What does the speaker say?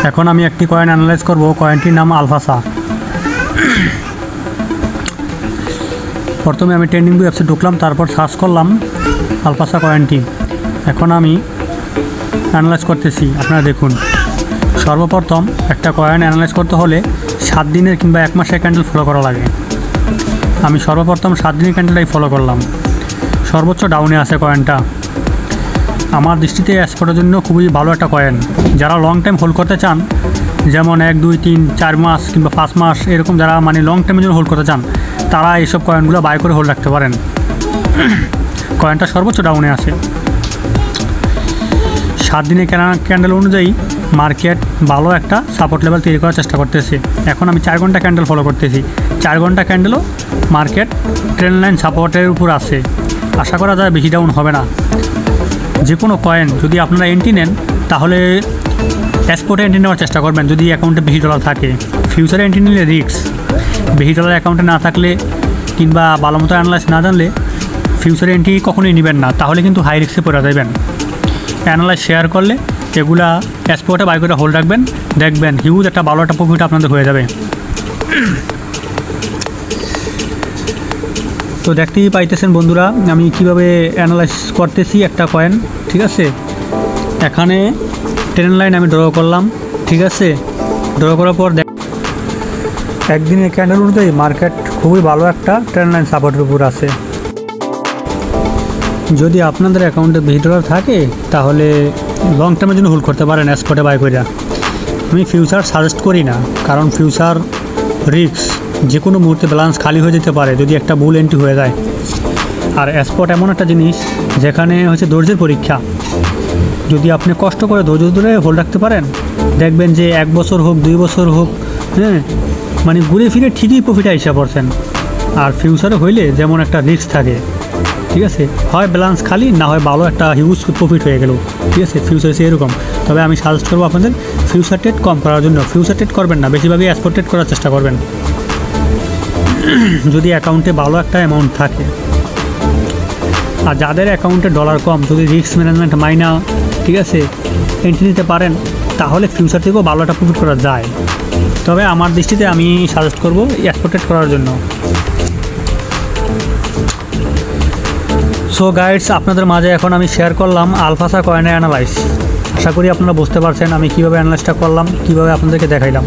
এখন আমি একটি কয়েন অ্যানালাইজ করব। কয়েনটির নাম আলফাসা। প্রথমে আমি ট্রেন্ডিং ভিউ অ্যাপসে ঢুকলাম, তারপর সার্চ করলাম আলফাসা কয়েনটি। এখন আমি অ্যানালাইজ করতেছি। আপনারা দেখুন, সর্বপ্রথম একটা কয়েন অ্যানালাইজ করতে হলে 7 দিনের কিংবা 1 মাসের ক্যান্ডেল ফলো করা লাগে। আমি সর্বপ্রথম 7 দিনের ক্যান্ডেলটাই ফলো করলাম। সর্বোচ্চ ডাউনে আছে কয়েনটা। আমার দৃষ্টিতে এক্সপোর্টের জন্য খুবই ভালো একটা কয়েন। যারা লং টাইম হোল্ড করতে চান, যেমন 1, 2, 3, 4 মাস কিংবা 5 মাস এরকম যারা মানে লং টাইমের জন্য হোল্ড করতে চান, তারা এইসব কয়েনগুলো বাই করে হোল্ড রাখতে পারেন। কয়েনটা সর্বোচ্চ ডাউনে আছে। 7 দিনের ক্যান্ডেল অনুযায়ী মার্কেট ভালো একটা সাপোর্ট লেভেল তৈরি করার চেষ্টা করতেছে। এখন আমি 4 ঘন্টা ক্যান্ডেল ফলো করতেছি। 4 ঘন্টা ক্যান্ডেলও মার্কেট ট্রেন্ড লাইন সাপোর্টের উপর আছে। আশা করা যায় বেশি ডাউন হবে না। যে কোনো কয়েন যদি আপনারা এন্ট্রি নেন, তাহলে এক্সপোর্টে এন্ট্রি নেওয়ার চেষ্টা করবেন যদি অ্যাকাউন্টে বেশি ডলার থাকে। ফিউচারে এন্ট্রি নিলে রিস্ক। বেশি ডলার অ্যাকাউন্টে না থাকলে কিংবা ভালো মতো অ্যানালাইজ না জানলে ফিউচারে এন্ট্রি কখনোই নেবেন না, তাহলে কিন্তু হাই রিস্কে পড়ে যাবেন। অ্যানালাইজ শেয়ার করলে এগুলা এক্সপোর্টে বাই করে হোল্ড রাখবেন, দেখবেন হিউজ একটা ভালো একটা প্রফিট আপনাদের হয়ে যাবে। তো দেখতেই পাইতেছেন বন্ধুরা, আমি কিভাবে অ্যানালাইজ করতেছি একটা কয়েন। ঠিক আছে, এখানে ট্রেন্ড লাইন আমি ড্র করলাম। ঠিক আছে, ড্র করার পর একদিনের ক্যান্ডেল অনুযায়ী মার্কেট খুবই ভালো একটা ট্রেন্ড লাইন সাপোর্টের উপর আছে। যদি আপনাদের অ্যাকাউন্টে বেশি ডলার থাকে, তাহলে লং টার্মের জন্য হোল্ড করতে পারেন এক্সপোর্টে বাই করে। আমি ফিউচার সাজেস্ট করি না, কারণ ফিউচার রিস্ক। যে কোনো মুহূর্তে ব্যালেন্স খালি হয়ে যেতে পারে যদি একটা বুল এন্ট্রি হয়ে যায়। আর এক্সপোর্ট এমন একটা জিনিস যেখানে হচ্ছে ধৈর্যের পরীক্ষা। যদি আপনি কষ্ট করে ধৈর্য ধরে হোল্ড রাখতে পারেন, দেখবেন যে 1 বছর হোক 2 বছর হোক, মানে ঘুরে ফিরে ঠিকই প্রফিটে হিসাব করছেন। আর ফিউচারে হইলে যেমন একটা রিস্ক থাকে, ঠিক আছে, হয় ব্যালেন্স খালি, না হয় ভালো একটা হিউজ প্রফিট হয়ে গেল। ঠিক আছে, ফিউচার সে এরকম। তবে আমি সাজেস্ট করবো আপনাদের ফিউচার ট্রেড কম করার জন্য। ফিউচার ট্রেড করবেন না, বেশিরভাগই এক্সপোর্ট ট্রেড করার চেষ্টা করবেন যদি অ্যাকাউন্টে ভালো একটা অ্যামাউন্ট থাকে। আর যাদের অ্যাকাউন্টে ডলার কম, যদি রিস্ক ম্যানেজমেন্ট মাইনা, ঠিক আছে, এন্ট্রি নিতে পারেন, তাহলে ফিউচার থেকেও ভালো একটা প্রফিট করা যায়। তবে আমার দৃষ্টিতে আমি সাজেস্ট করবো এক্সপোর্ট ট্রেড করার জন্য। সো গাইডস, আপনাদের মাঝে এখন আমি শেয়ার করলাম আলফাসা কয়েনের অ্যানালাইজ। আশা করি আপনারা বুঝতে পারছেন আমি কীভাবে অ্যানালাইজটা করলাম, কীভাবে আপনাদেরকে দেখাইলাম।